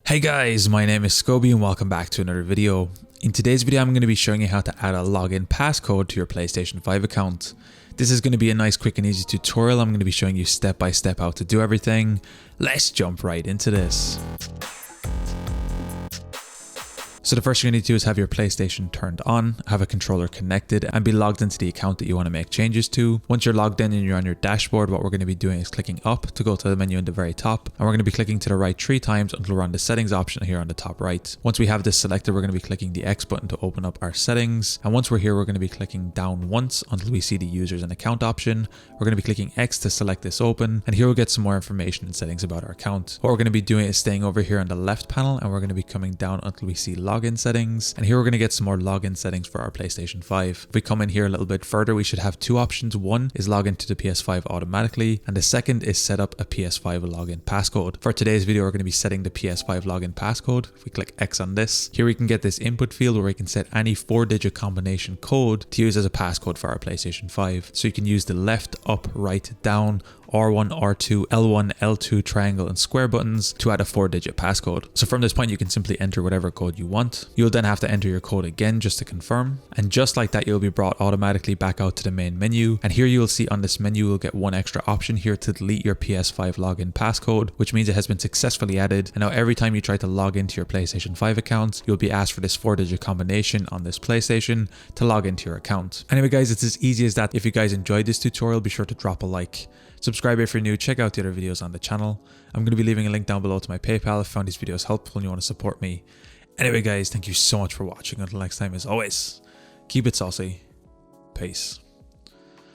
Hey guys, my name is Scoby and welcome back to another video. In today's video I'm going to be showing you how to add a login passcode to your PlayStation 5 account. This is going to be a nice quick and easy tutorial. I'm going to be showing you step by step how to do everything. Let's jump right into this. So the first thing you need to do is have your PlayStation turned on, have a controller connected and be logged into the account that you want to make changes to. Once you're logged in and you're on your dashboard, what we're going to be doing is clicking up to go to the menu in the very top, and we're going to be clicking to the right 3 times until we're on the settings option here on the top right. Once we have this selected, we're going to be clicking the X button to open up our settings, and once we're here we're going to be clicking down once until we see the users and account option. We're going to be clicking X to select this open, and here we'll get some more information and settings about our account. What we're going to be doing is staying over here on the left panel, and we're going to be coming down until we see login settings. And here we're going to get some more login settings for our PlayStation 5. If we come in here a little bit further, we should have 2 options. One is log into the PS5 automatically, and the second is set up a PS5 login passcode. For today's video, we're going to be setting the PS5 login passcode. If we click X on this, here we can get this input field where we can set any 4-digit combination code to use as a passcode for our PlayStation 5. So you can use the left, up, right, down, R1, R2, L1, L2, triangle and square buttons to add a 4-digit passcode. So from this point you can simply enter whatever code you want. You'll then have to enter your code again just to confirm, and just like that you'll be brought automatically back out to the main menu, and here you'll see on this menu you'll get one extra option here to delete your PS5 login passcode, which means it has been successfully added, and now every time you try to log into your PlayStation 5 account you'll be asked for this 4-digit combination on this PlayStation to log into your account. Anyway guys, it's as easy as that. If you guys enjoyed this tutorial, be sure to drop a like. Subscribe if you're new, check out the other videos on the channel. I'm going to be leaving a link down below to my PayPal if you found these videos helpful and you want to support me. Anyway guys, thank you so much for watching. Until next time, as always, keep it saucy. Peace.